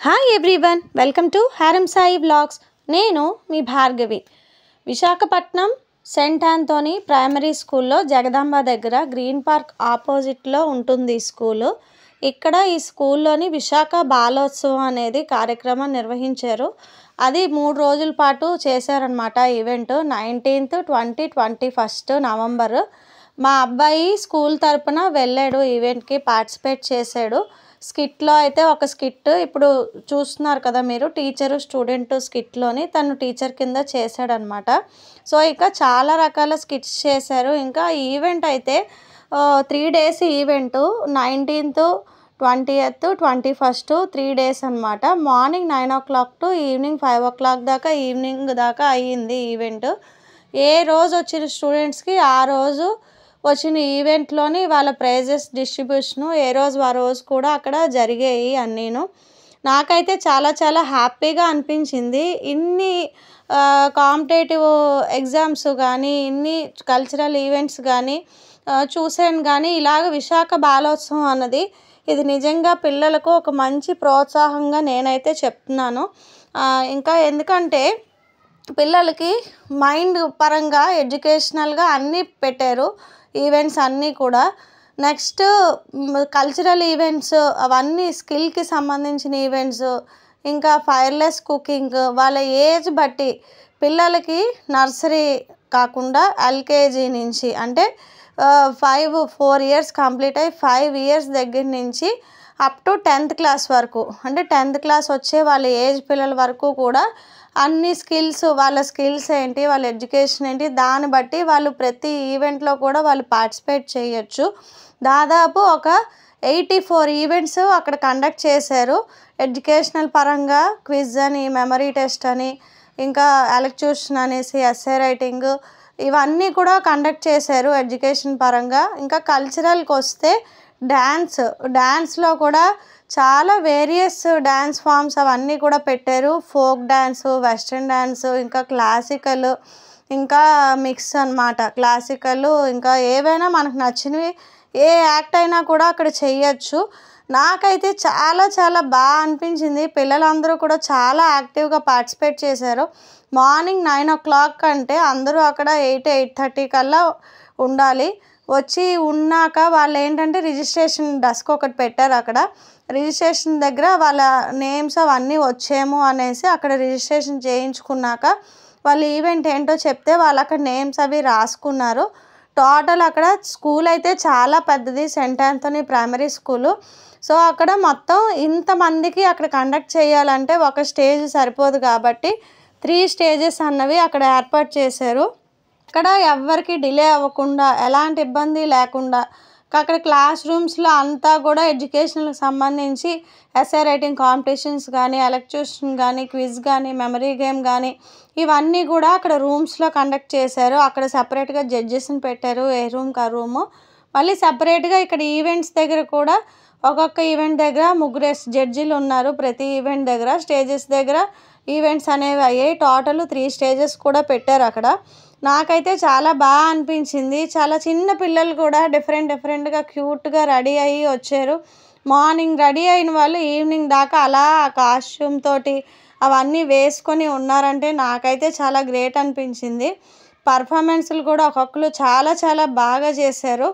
Hi everyone, welcome to హారం Sai vlogs. నేను మీ Bhargavi. Visakhapatnam Saint Anthony primary స్కూల్లో జగదాంబ దగ్గర గ్రీన్ పార్క్ ఆపోజిట్లో ఉంటుంది ఈ స్కూలు. ఇక్కడ ఈ స్కూల్లోని విశాఖ బాలోత్సవం అనేది కార్యక్రమం నిర్వహించారు. అది 3 రోజుల పాటు చేశారనమాట. Event 19th, 20, 21 November. మా అబ్బాయి స్కూల్ తరపున వెళ్ళాడు, ఈవెంట్కి పార్టిసిపేట్ చేశాడు. స్కిట్లో అయితే ఒక స్కిట్ ఇప్పుడు చూస్తున్నారు కదా మీరు, టీచరు స్టూడెంట్ స్కిట్లోని తను టీచర్ కింద చేశాడనమాట. సో ఇక చాలా రకాల స్కిట్స్ చేశారు. ఇంకా ఈవెంట్ అయితే 3 days event. 19th, 20th, 21 3 days అనమాట. Morning 9 o'clock to evening 5 o'clock దాకా, ఈవినింగ్ దాకా అయ్యింది ఈవెంట్. ఏ రోజు వచ్చిన స్టూడెంట్స్కి ఆ రోజు వచ్చిన ఈవెంట్లోని వాళ్ళ ప్రైజెస్ డిస్ట్రిబ్యూషను ఏ రోజు ఆ రోజు కూడా అక్కడ జరిగాయి అన్నీను. నాకైతే చాలా చాలా హ్యాపీగా అనిపించింది. ఇన్ని కాంపిటేటివ్ ఎగ్జామ్స్ కానీ, ఇన్ని కల్చరల్ ఈవెంట్స్ కానీ చూశాను. కానీ ఇలాగ విశాఖ బాలోత్సవం అన్నది ఇది నిజంగా పిల్లలకు ఒక మంచి ప్రోత్సాహంగా నేనైతే చెప్తున్నాను. ఇంకా ఎందుకంటే పిల్లలకి మైండ్ పరంగా ఎడ్యుకేషనల్గా అన్నీ పెట్టారు, ఈవెంట్స్ అన్నీ కూడా. నెక్స్ట్ కల్చరల్ ఈవెంట్స్ అవన్నీ స్కిల్కి సంబంధించిన ఈవెంట్స్, ఇంకా ఫైర్లెస్ కుకింగ్ వాళ్ళ ఏజ్ బట్టి పిల్లలకి నర్సరీ కాకుండా ఎల్కేజీ నుంచి అంటే 4 years కంప్లీట్ అయ్యి 5 years దగ్గర నుంచి అప్ టు 10th class వరకు, అంటే 10th class వచ్చే వాళ్ళ ఏజ్ పిల్లల వరకు కూడా అన్ని స్కిల్స్, వాళ్ళ స్కిల్స్ ఏంటి, వాళ్ళ ఎడ్యుకేషన్ ఏంటి, దాన్ని బట్టి వాళ్ళు ప్రతి ఈవెంట్లో కూడా వాళ్ళు పార్టిసిపేట్ చేయొచ్చు. దాదాపు ఒక 84 ఈవెంట్స్ అక్కడ కండక్ట్ చేశారు. ఎడ్యుకేషనల్ పరంగా క్విజ్ అని, మెమరీ టెస్ట్ అని, ఇంకా ఎలక్ట్యూషన్ అనేసి, ఎస్సే రైటింగ్, ఇవన్నీ కూడా కండక్ట్ చేశారు ఎడ్యుకేషన్ పరంగా. ఇంకా కల్చరల్కి వస్తే డ్యాన్స్లో కూడా చాలా వేరియస్ డ్యాన్స్ ఫామ్స్ అవన్నీ కూడా పెట్టారు. ఫోక్ డ్యాన్సు, వెస్ట్రన్ డ్యాన్సు, ఇంకా క్లాసికల్, ఇంకా మిక్స్ అనమాట. క్లాసికల్ ఇంకా ఏవైనా మనకు నచ్చినవి ఏ యాక్ట్ అయినా కూడా అక్కడ చెయ్యొచ్చు. నాకైతే చాలా చాలా బాగా అనిపించింది. పిల్లలందరూ కూడా చాలా యాక్టివ్గా పార్టిసిపేట్ చేశారు. మార్నింగ్ 9 o'clock అంటే అందరూ అక్కడ 8-8:30 కల్లా ఉండాలి. వచ్చి ఉన్నాక వాళ్ళు ఏంటంటే రిజిస్ట్రేషన్ డెస్క్ ఒకటి పెట్టారు అక్కడ. రిజిస్ట్రేషన్ దగ్గర వాళ్ళ నేమ్స్ అవన్నీ వచ్చేమో అనేసి అక్కడ రిజిస్ట్రేషన్ చేయించుకున్నాక వాళ్ళు ఈవెంట్ ఏంటో చెప్తే వాళ్ళు అక్కడ నేమ్స్ అవి రాసుకున్నారు. టోటల్ అక్కడ స్కూల్ అయితే చాలా పెద్దది, Saint Anthony primary school. So అక్కడ మొత్తం ఇంతమందికి అక్కడ కండక్ట్ చేయాలంటే ఒక స్టేజ్ సరిపోదు కాబట్టి 3 stages అన్నవి అక్కడ ఏర్పాటు చేశారు. అక్కడ ఎవ్వరికి డిలే అవ్వకుండా, ఎలాంటి ఇబ్బంది లేకుండా అక్కడ క్లాస్ రూమ్స్లో అంతా కూడా ఎడ్యుకేషన్కి సంబంధించి ఎస్సే రైటింగ్ కాంపిటీషన్స్ కానీ, ఎలక్ట్యూషన్ కానీ, క్విజ్ కానీ, మెమరీ గేమ్ కానీ ఇవన్నీ కూడా అక్కడ రూమ్స్లో కండక్ట్ చేశారు. అక్కడ సపరేట్గా జడ్జెస్ని పెట్టారు, ఏ రూమ్కి ఆ రూము. మళ్ళీ సపరేట్గా ఇక్కడ ఈవెంట్స్ దగ్గర కూడా ఒక్కొక్క ఈవెంట్ దగ్గర 3 జడ్జీలు ఉన్నారు. ప్రతి ఈవెంట్ దగ్గర స్టేజెస్ దగ్గర ఈవెంట్స్ అనేవి అయ్యాయి. టోటల్ 3 stages కూడా పెట్టారు అక్కడ. నాకైతే చాలా బాగా అనిపించింది. చాలా చిన్న పిల్లలు కూడా డిఫరెంట్గా క్యూట్గా రెడీ అయ్యి వచ్చారు. మార్నింగ్ రెడీ అయిన వాళ్ళు ఈవినింగ్ దాకా అలా ఆ కాస్ట్యూమ్ తోటి అవన్నీ వేసుకొని ఉన్నారంటే నాకైతే చాలా గ్రేట్ అనిపించింది. పర్ఫార్మెన్స్లు కూడా ఒక్కొక్కరు చాలా చాలా బాగా చేశారు.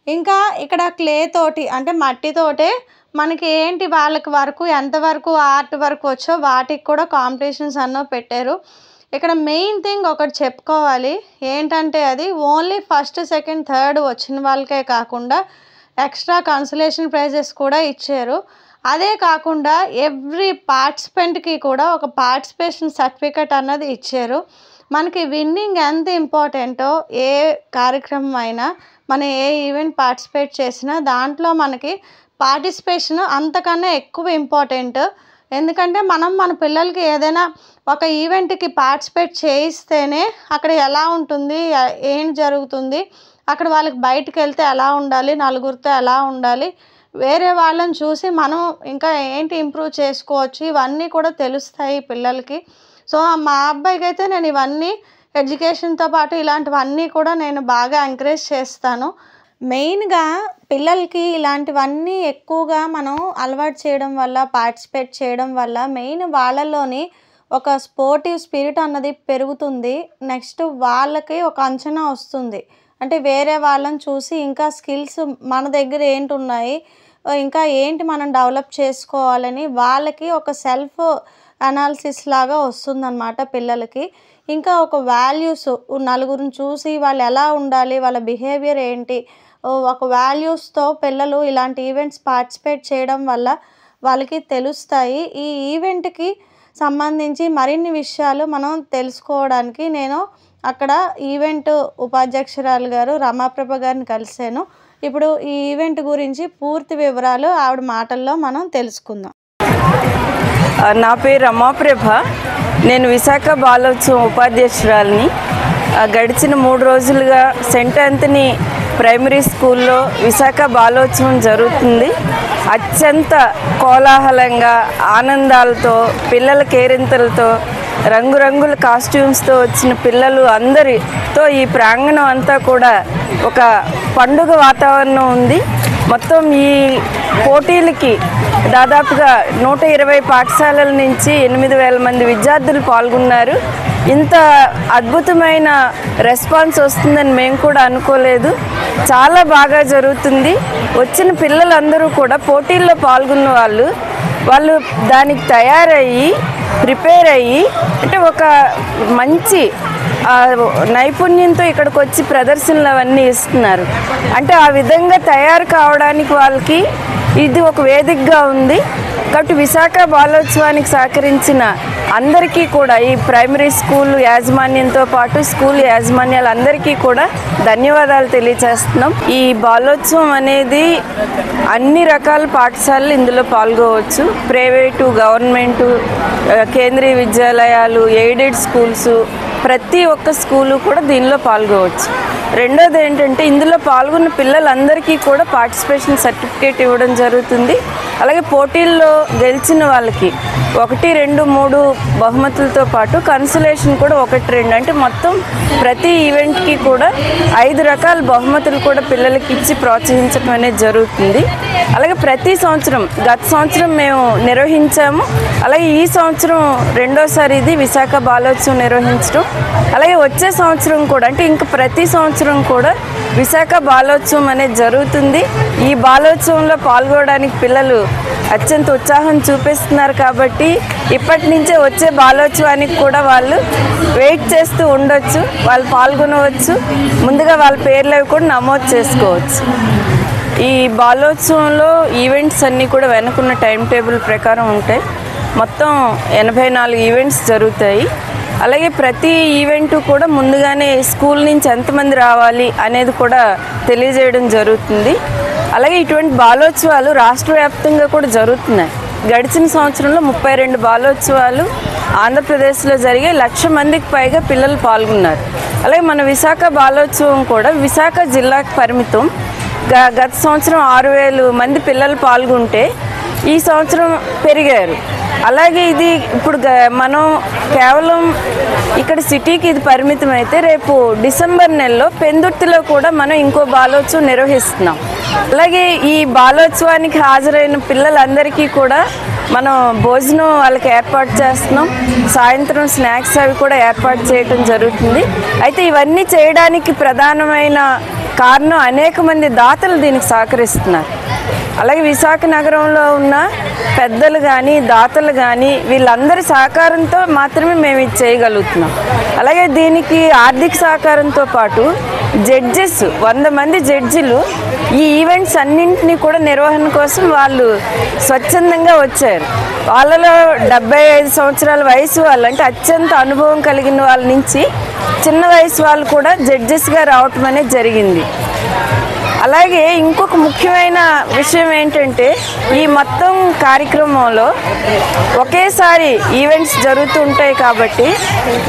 ఇంకా ఇక్కడ క్లే తోటి అంటే మట్టితోటే మనకి ఏంటి వాళ్ళకి వరకు ఎంతవరకు ఆర్ట్ వరకు వచ్చో వాటికి కూడా కాంపిటీషన్స్ అన్నో పెట్టారు. ఇక్కడ మెయిన్ థింగ్ ఒకటి చెప్పుకోవాలి ఏంటంటే అది ఓన్లీ 1st, 2nd, 3rd వచ్చిన వాళ్ళకే కాకుండా ఎక్స్ట్రా కన్సలేషన్ ప్రైజెస్ కూడా ఇచ్చారు. అదే కాకుండా ఎవ్రీ పార్టిసిపెంట్కి కూడా ఒక పార్టిసిపేషన్ సర్టిఫికెట్ అన్నది ఇచ్చారు. మనకి విన్నింగ్ ఎంత ఇంపార్టెంటో ఏ కార్యక్రమం అయినా, మనం ఏ ఈవెంట్ పార్టిసిపేట్ చేసినా దాంట్లో మనకి పార్టిసిపేషన్ అంతకన్నా ఎక్కువ ఇంపార్టెంట్. ఎందుకంటే మనం మన పిల్లలకి ఏదైనా ఒక ఈవెంట్కి పార్టిసిపేట్ చేయిస్తేనే అక్కడ ఎలా ఉంటుంది, ఏం జరుగుతుంది, అక్కడ వాళ్ళకి బయటకు వెళ్తే ఎలా ఉండాలి, నలుగురితో ఎలా ఉండాలి, వేరే వాళ్ళని చూసి మనం ఇంకా ఏంటి ఇంప్రూవ్ చేసుకోవచ్చు, ఇవన్నీ కూడా తెలుస్తాయి పిల్లలకి. సో మా అబ్బాయికి అయితే నేను ఇవన్నీ ఎడ్యుకేషన్తో పాటు ఇలాంటివన్నీ కూడా నేను బాగా ఎంకరేజ్ చేస్తాను. మెయిన్‌గా పిల్లలకి ఇలాంటివన్నీ ఎక్కువగా మనం అలవాటు చేయడం వల్ల, పార్టిసిపేట్ చేయడం వల్ల మెయిన్ వాళ్ళలోని ఒక స్పోర్టివ్ స్పిరిట్ అన్నది పెరుగుతుంది. నెక్స్ట్ వాళ్ళకి ఒక అంచనా వస్తుంది. అంటే వేరే వాళ్ళని చూసి ఇంకా స్కిల్స్ మన దగ్గర ఏంటున్నాయి, ఇంకా ఏంటి మనం డెవలప్ చేసుకోవాలని వాళ్ళకి ఒక సెల్ఫ్ అనాలిసిస్ లాగా వస్తుందన్నమాట పిల్లలకి. ఇంకా ఒక వాల్యూస్ నలుగురిని చూసి వాళ్ళు ఎలా ఉండాలి, వాళ్ళ బిహేవియర్ ఏంటి, ఒక వాల్యూస్‌తో పిల్లలు ఇలాంటి ఈవెంట్స్ పార్టిసిపేట్ చేయడం వల్ల వాళ్ళకి తెలుస్తాయి. ఈ ఈవెంట్‌కి సంబంధించి మరిన్ని విషయాలు మనం తెలుసుకోవడానికి నేను అక్కడ ఈవెంట్ ఉపాధ్యక్షురాలు గారు రమాప్రభ గారిని కలిసాను. ఇప్పుడు ఈ ఈవెంట్ గురించి పూర్తి వివరాలు ఆవిడ మాటల్లో మనం తెలుసుకుందాం. నా పేరు రమాప్రభ. నేను విశాఖ బాలోత్సవం ఉపాధ్యక్షురాలిని. గడిచిన 3 రోజులుగా సెంట్ ఆంథనీ ప్రైమరీ స్కూల్లో విశాఖ బాలోత్సవం జరుగుతుంది. అత్యంత కోలాహలంగా, ఆనందాలతో, పిల్లల కేరింతలతో, రంగురంగుల కాస్ట్యూమ్స్తో వచ్చిన పిల్లలు అందరితో ఈ ప్రాంగణం అంతా కూడా ఒక పండుగ వాతావరణం ఉంది. మొత్తం ఈ పోటీలకి దాదాపుగా 120 పాఠశాలల నుంచి 8,000 మంది విద్యార్థులు పాల్గొన్నారు. ఇంత అద్భుతమైన రెస్పాన్స్ వస్తుందని మేము కూడా అనుకోలేదు. చాలా బాగా జరుగుతుంది. వచ్చిన పిల్లలందరూ కూడా పోటీల్లో పాల్గొన్న వాళ్ళు దానికి తయారయ్యి ప్రిపేర్ అయ్యి అంటే ఒక మంచి నైపుణ్యంతో ఇక్కడికి వచ్చి ప్రదర్శనలు అవన్నీ ఇస్తున్నారు. అంటే ఆ విధంగా తయారు కావడానికి వాళ్ళకి ఇది ఒక వేదికగా ఉంది. కాబట్టి విశాఖ బాలోత్సవానికి సహకరించిన అందరికీ కూడా ఈ ప్రైమరీ స్కూల్ యాజమాన్యంతో పాటు స్కూల్ యాజమాన్యాలందరికీ కూడా ధన్యవాదాలు తెలియజేస్తున్నాం. ఈ బాలోత్సవం అనేది అన్ని రకాల పాఠశాలలు ఇందులో పాల్గొవచ్చు. ప్రైవేటు, గవర్నమెంటు, కేంద్రీయ విద్యాలయాలు, ఎయిడెడ్ స్కూల్స్, ప్రతి ఒక్క స్కూలు కూడా దీనిలో పాల్గొవచ్చు. రెండోది ఏంటంటే ఇందులో పాల్గొన్న పిల్లలందరికీ కూడా పార్టిసిపేషన్ సర్టిఫికేట్ ఇవ్వడం జరుగుతుంది. అలాగే పోటీల్లో గెలిచిన వాళ్ళకి 1, 2, 3 బహుమతులతో పాటు కన్సలేషన్ కూడా 1, 2 అంటే మొత్తం ప్రతి ఈవెంట్కి కూడా 5 రకాల బహుమతులు కూడా పిల్లలకి ఇచ్చి ప్రోత్సహించడం అనేది జరుగుతుంది. అలాగే ప్రతి సంవత్సరం, గత సంవత్సరం మేము నిర్వహించాము, అలాగే ఈ సంవత్సరం రెండోసారి ఇది విశాఖ బాలోత్సవం నిర్వహించడం. అలాగే వచ్చే సంవత్సరం కూడా అంటే ఇంకా ప్రతి సంవత్సరం కూడా విశాఖ బాలోత్సవం అనేది జరుగుతుంది. ఈ బాలోత్సవంలో పాల్గొనడానికి పిల్లలు అత్యంత ఉత్సాహం చూపిస్తున్నారు. కాబట్టి ఇప్పటి నుంచే వచ్చే బాలోత్సవానికి కూడా వాళ్ళు వెయిట్ చేస్తూ ఉండొచ్చు, వాళ్ళు పాల్గొనవచ్చు. ముందుగా వాళ్ళ పేర్లు అవి కూడా నమోదు చేసుకోవచ్చు. ఈ బాలోత్సవంలో ఈవెంట్స్ అన్నీ కూడా వెనుకున్న టైం టేబుల్ ప్రకారం ఉంటాయి. మొత్తం 84 ఈవెంట్స్ జరుగుతాయి. అలాగే ప్రతి ఈవెంటు కూడా ముందుగానే స్కూల్ నుంచి ఎంతమంది రావాలి అనేది కూడా తెలియజేయడం జరుగుతుంది. అలాగే ఇటువంటి బాలోత్సవాలు రాష్ట్ర వ్యాప్తంగా కూడా జరుగుతున్నాయి. గడిచిన సంవత్సరంలో 32 బాలోత్సవాలు ఆంధ్రప్రదేశ్లో జరిగే 1,00,000 మందికి పైగా పిల్లలు పాల్గొన్నారు. అలాగే మన విశాఖ బాలోత్సవం కూడా విశాఖ జిల్లాకు పరిమితం. గత సంవత్సరం 6,000 మంది పిల్లలు పాల్గొంటే ఈ సంవత్సరం పెరిగారు. అలాగే ఇది ఇప్పుడు మనం కేవలం ఇక్కడ సిటీకి ఇది పరిమితం అయితే రేపు డిసెంబర్ నెలలో పెందుర్తిలో కూడా మనం ఇంకో బాలోత్సవం నిర్వహిస్తున్నాం. అలాగే ఈ బాలోత్సవానికి హాజరైన పిల్లలందరికీ కూడా మనం భోజనం వాళ్ళకి ఏర్పాటు చేస్తున్నాం. సాయంత్రం స్నాక్స్ అవి కూడా ఏర్పాటు చేయడం జరుగుతుంది. అయితే ఇవన్నీ చేయడానికి ప్రధానమైన కారణం అనేక మంది దాతలు దీనికి సహకరిస్తున్నారు. అలాగే విశాఖ నగరంలో ఉన్న పెద్దలు కానీ దాతలు కానీ వీళ్ళందరి సహకారంతో మాత్రమే మేము ఇది చేయగలుగుతున్నాం. అలాగే దీనికి ఆర్థిక సహకారంతో పాటు జడ్జెస్ 100 మంది జడ్జిలు ఈ ఈవెంట్స్ అన్నింటినీ కూడా నిర్వహణ కోసం వాళ్ళు స్వచ్ఛందంగా వచ్చారు. వాళ్ళలో 75 సంవత్సరాల వయసు వాళ్ళు అంటే అత్యంత అనుభవం కలిగిన వాళ్ళ నుంచి చిన్న వయసు వాళ్ళు కూడా జడ్జెస్గా రావటం అనేది జరిగింది. అలాగే ఇంకొక ముఖ్యమైన విషయం ఏంటంటే ఈ మొత్తం కార్యక్రమంలో ఒకేసారి ఈవెంట్స్ జరుగుతూ ఉంటాయి కాబట్టి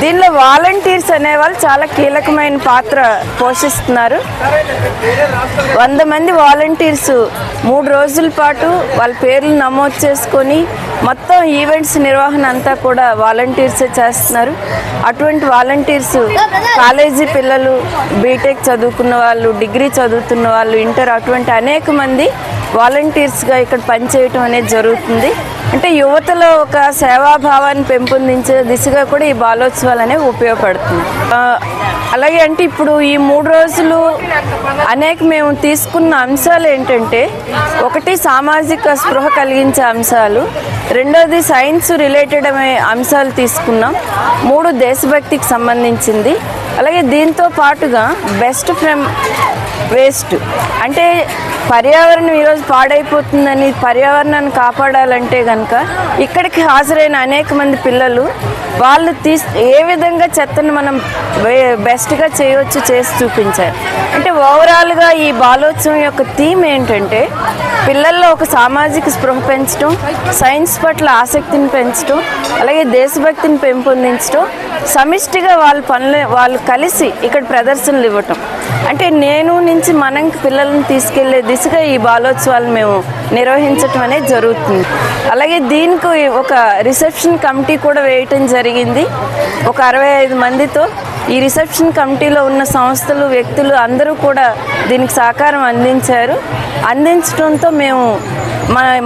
దీనిలో వాలంటీర్స్ అనేవాళ్ళు చాలా కీలకమైన పాత్ర పోషిస్తున్నారు. 100 మంది వాలంటీర్స్ 3 రోజుల పాటు వాళ్ళ పేర్లు నమోదు చేసుకొని మొత్తం ఈవెంట్స్ నిర్వహణ అంతా కూడా వాలంటీర్సే చేస్తున్నారు. అటువంటి వాలంటీర్స్ కాలేజీ పిల్లలు, బీటెక్ చదువుకున్న వాళ్ళు, డిగ్రీ చదువుతున్న వాళ్ళు, వాళ్ళు వింటారు. అటువంటి అనేక మంది వాలంటీర్స్గా ఇక్కడ పనిచేయటం అనేది జరుగుతుంది. అంటే యువతలో ఒక సేవాభావాన్ని పెంపొందించే దిశగా కూడా ఈ బాలోత్సవాలు అనేవి ఉపయోగపడుతుంది. అలాగే అంటే ఇప్పుడు ఈ 3 రోజులు మేము తీసుకున్న అంశాలు ఏంటంటే, ఒకటి సామాజిక స్పృహ కలిగించే అంశాలు, రెండోది సైన్స్ రిలేటెడ్ అంశాలు తీసుకున్నాం, 3 దేశభక్తికి సంబంధించింది. అలాగే దీంతో పాటుగా బెస్ట్ ఫ్రమ్ వేస్ట్, అంటే పర్యావరణం ఈరోజు పాడైపోతుందని పర్యావరణాన్ని కాపాడాలంటే కనుక ఇక్కడికి హాజరైన అనేక మంది పిల్లలు వాళ్ళు ఏ విధంగా చెత్తను మనం బెస్ట్గా చేయవచ్చు చేసి చూపించారు. అంటే ఓవరాల్గా ఈ బాలోత్సవం యొక్క థీమ్ ఏంటంటే పిల్లల్లో ఒక సామాజిక స్పృహ పెంచడం, సైన్స్ పట్ల ఆసక్తిని పెంచడం, అలాగే దేశభక్తిని పెంపొందించడం, సమిష్టిగా వాళ్ళు కలిసి ఇక్కడ ప్రదర్శనలు ఇవ్వటం. అంటే నేను నుంచి మనం పిల్లల్ని తీసుకెళ్లే దిశగా ఈ బాలోత్సవాలు మేము నిర్వహించటం అనేది జరుగుతుంది. అలాగే దీనికి ఒక రిసెప్షన్ కమిటీ కూడా వేయటం జరిగింది. ఒక 65 మందితో ఈ రిసెప్షన్ కమిటీలో ఉన్న సంస్థలు, వ్యక్తులు అందరూ కూడా దీనికి సహకారం అందించడంతో మేము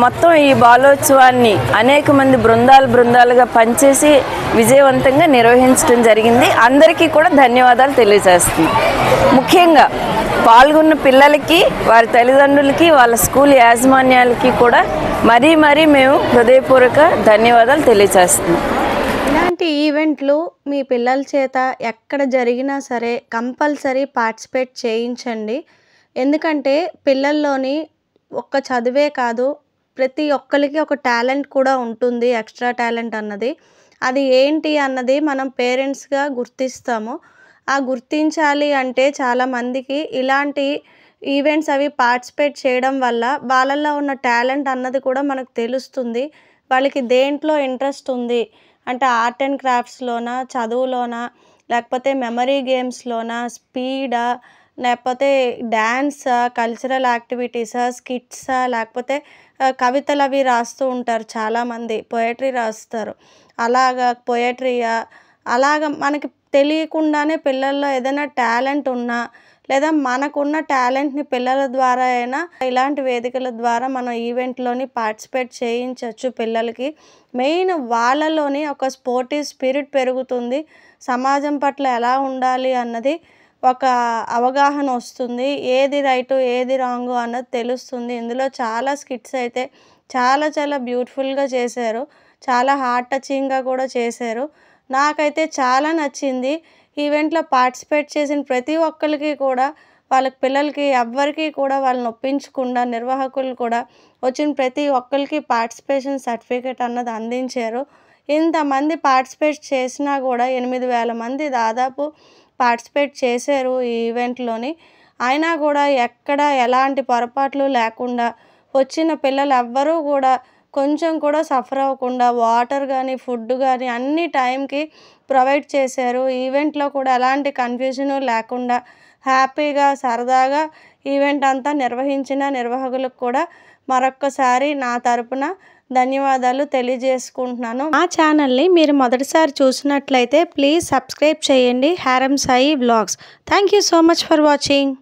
మొత్తం ఈ బాలోత్సవాన్ని అనేక మంది బృందాలుగా పనిచేసి విజయవంతంగా నిర్వహించడం జరిగింది. అందరికీ కూడా ధన్యవాదాలు తెలియజేస్తుంది. ముఖ్యంగా పాల్గొన్న పిల్లలకి, వారి తల్లిదండ్రులకి, వాళ్ళ స్కూల్ యాజమాన్యాలకి కూడా మరీ మేము హృదయపూర్వక ధన్యవాదాలు తెలియజేస్తున్నాం. ఇలాంటి ఈవెంట్లు మీ పిల్లల చేత ఎక్కడ జరిగినా సరే కంపల్సరీ పార్టిసిపేట్ చేయించండి. ఎందుకంటే పిల్లల్లోని ఒక్క చదువే కాదు, ప్రతి ఒక్కరికి ఒక టాలెంట్ కూడా ఉంటుంది, ఎక్స్ట్రా టాలెంట్ అన్నది. అది ఏంటి అన్నది మనం పేరెంట్స్గా గుర్తిస్తాము. ఆ గుర్తించాలి అంటే చాలామందికి ఇలాంటి ఈవెంట్స్ అవి పార్టిసిపేట్ చేయడం వల్ల వాళ్ళల్లో ఉన్న టాలెంట్ అన్నది కూడా మనకు తెలుస్తుంది. వాళ్ళకి దేంట్లో ఇంట్రెస్ట్ ఉంది అంటే ఆర్ట్ అండ్ క్రాఫ్ట్స్లోనా, చదువులోనా, లేకపోతే మెమరీ గేమ్స్లోనా, స్పీడా, లేకపోతే డ్యాన్సా, కల్చరల్ యాక్టివిటీసా, స్కిట్సా, లేకపోతే కవితలు అవి రాస్తూ ఉంటారు చాలామంది, పొయట్రీ రాస్తారు. అలాగా పొయట్రీయా, అలాగ మనకి తెలియకుండానే పిల్లల్లో ఏదైనా టాలెంట్ ఉన్నా, లేదా మనకున్న టాలెంట్ని పిల్లల ద్వారా అయినా ఇలాంటి వేదికల ద్వారా మనం ఈవెంట్లోని పార్టిసిపేట్ చేయించవచ్చు పిల్లలకి. మెయిన్ వాళ్ళలోని ఒక స్పోర్టివ్ స్పిరిట్ పెరుగుతుంది. సమాజం పట్ల ఎలా ఉండాలి అన్నది ఒక అవగాహన వస్తుంది. ఏది రైటు ఏది రాంగు అన్నది తెలుస్తుంది. ఇందులో చాలా స్కిట్స్ అయితే చాలా బ్యూటిఫుల్గా చేశారు, చాలా హార్ట్ టచింగ్గా కూడా చేశారు. నాకైతే చాలా నచ్చింది. ఈవెంట్లో పార్టిసిపేట్ చేసిన ప్రతి ఒక్కరికి కూడా, వాళ్ళ పిల్లలకి ఎవ్వరికీ కూడా వాళ్ళని ఒప్పించకుండా నిర్వాహకులు కూడా వచ్చిన ప్రతి ఒక్కరికి పార్టిసిపేషన్ సర్టిఫికేట్ అన్నది అందించారు. ఇంతమంది పార్టిసిపేట్ చేసినా కూడా 8,000 మంది దాదాపు పార్టిసిపేట్ చేశారు ఈ ఈవెంట్లోని. అయినా కూడా ఎక్కడ ఎలాంటి పొరపాట్లు లేకుండా వచ్చిన పిల్లలు ఎవ్వరూ కూడా కొంచెం కూడా సఫర్ అవ్వకుండా వాటర్ కానీ, ఫుడ్ కానీ అన్ని టైంకి ప్రొవైడ్ చేశారు. ఈవెంట్లో కూడా ఎలాంటి కన్ఫ్యూజను లేకుండా హ్యాపీగా సరదాగా ఈవెంట్ అంతా నిర్వహించిన నిర్వాహకులకు కూడా మరొక్కసారి నా తరపున ధన్యవాదాలు తెలియజేసుకుంటున్నాను. మా ఛానల్ని మీరు మొదటిసారి చూసినట్లయితే ప్లీజ్ సబ్స్క్రైబ్ చేయండి, హారం Sai vlogs. Thank you so much for watching.